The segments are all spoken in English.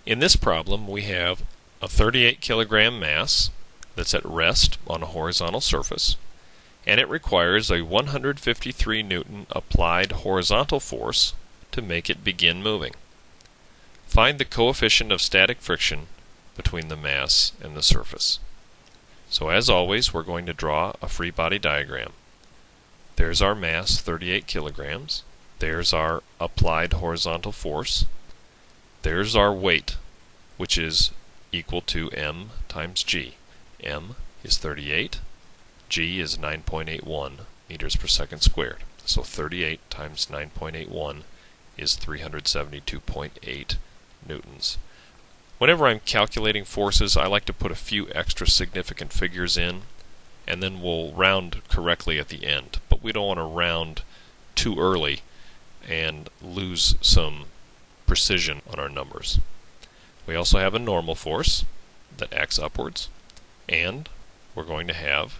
In this problem, we have a 38 kilogram mass that's at rest on a horizontal surface, and it requires a 153 Newton applied horizontal force to make it begin moving. Find the coefficient of static friction between the mass and the surface. So as always, we're going to draw a free body diagram. There's our mass, 38 kilograms. There's our applied horizontal force. There's our weight, which is equal to m times g. M is 38. G is 9.81 meters per second squared. So 38 times 9.81 is 372.8 newtons. Whenever I'm calculating forces, I like to put a few extra significant figures in, and then we'll round correctly at the end. But we don't want to round too early and lose some precision on our numbers. We also have a normal force that acts upwards, and we're going to have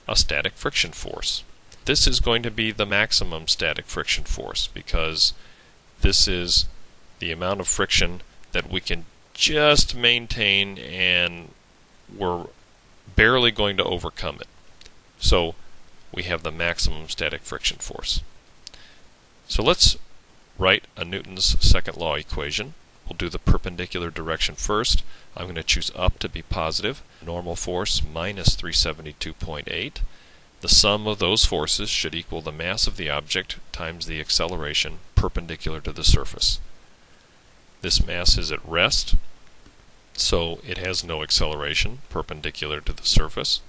a static friction force. This is going to be the maximum static friction force because this is the amount of friction that we can just maintain, and we're barely going to overcome it. So we have the maximum static friction force. So let's write a Newton's second law equation. We'll do the perpendicular direction first. I'm going to choose up to be positive. Normal force minus 372.8. The sum of those forces should equal the mass of the object times the acceleration perpendicular to the surface. This mass is at rest, so it has no acceleration perpendicular to the surface,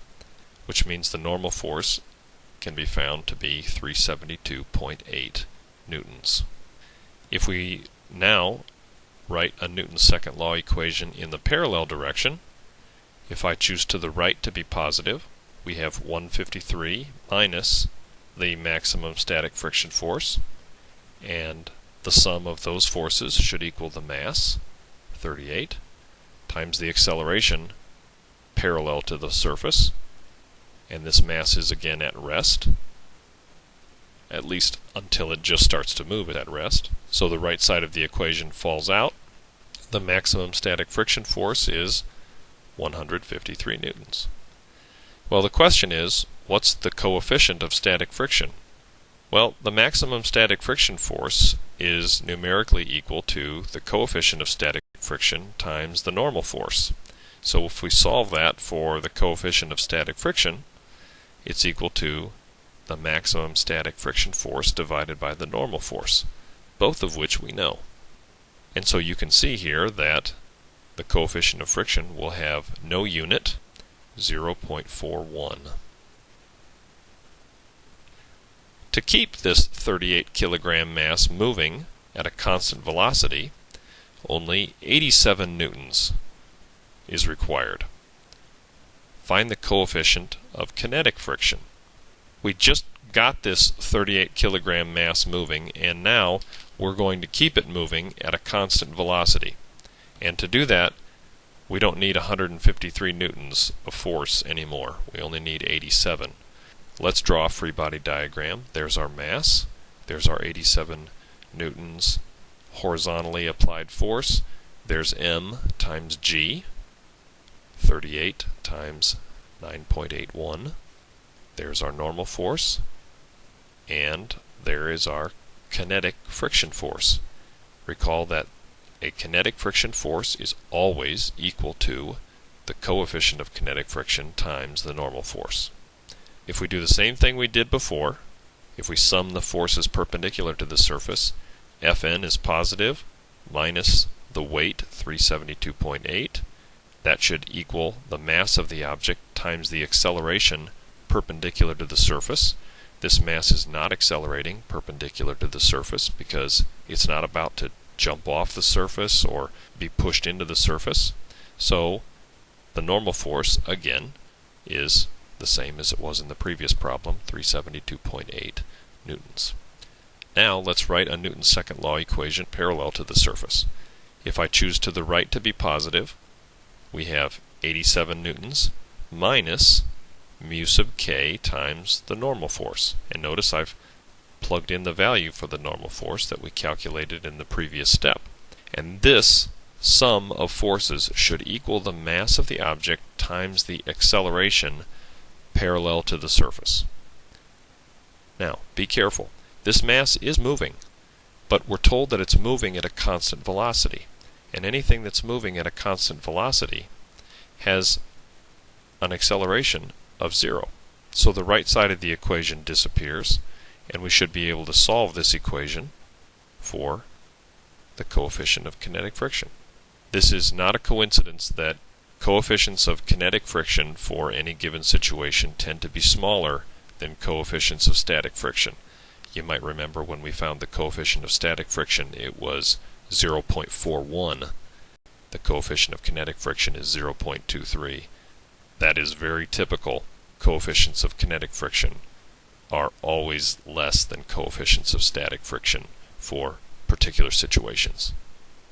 which means the normal force can be found to be 372.8 newtons. If we now write a Newton's second law equation in the parallel direction, if I choose to the right to be positive, we have 153 minus the maximum static friction force, and the sum of those forces should equal the mass, 38, times the acceleration parallel to the surface, and this mass is again at rest, at least until it just starts to move at rest. So the right side of the equation falls out. The maximum static friction force is 153 newtons. Well, the question is, what's the coefficient of static friction? Well, the maximum static friction force is numerically equal to the coefficient of static friction times the normal force. So if we solve that for the coefficient of static friction, it's equal to the maximum static friction force divided by the normal force, both of which we know. And so you can see here that the coefficient of friction will have no unit, 0.41. To keep this 38 kilogram mass moving at a constant velocity, only 87 newtons is required. Find the coefficient of kinetic friction. We just got this 38 kilogram mass moving, and now we're going to keep it moving at a constant velocity. And to do that, we don't need 153 newtons of force anymore. We only need 87. Let's draw a free body diagram. There's our mass. There's our 87 newtons horizontally applied force. There's m times g, 38 times 9.81. There's our normal force, and there is our kinetic friction force. Recall that a kinetic friction force is always equal to the coefficient of kinetic friction times the normal force. If we do the same thing we did before, if we sum the forces perpendicular to the surface, Fn is positive minus the weight, 372.8. That should equal the mass of the object times the acceleration perpendicular to the surface. This mass is not accelerating perpendicular to the surface because it's not about to jump off the surface or be pushed into the surface. So the normal force, again, is the same as it was in the previous problem, 372.8 newtons. Now let's write a Newton's second law equation parallel to the surface. If I choose to the right to be positive, we have 87 newtons minus mu sub k times the normal force. And notice I've plugged in the value for the normal force that we calculated in the previous step. And this sum of forces should equal the mass of the object times the acceleration parallel to the surface. Now, be careful. This mass is moving, but we're told that it's moving at a constant velocity. And anything that's moving at a constant velocity has an acceleration of 0. So the right side of the equation disappears, and we should be able to solve this equation for the coefficient of kinetic friction. This is not a coincidence that coefficients of kinetic friction for any given situation tend to be smaller than coefficients of static friction. You might remember when we found the coefficient of static friction, it was 0.41. The coefficient of kinetic friction is 0.23. That is very typical. Coefficients of kinetic friction are always less than coefficients of static friction for particular situations.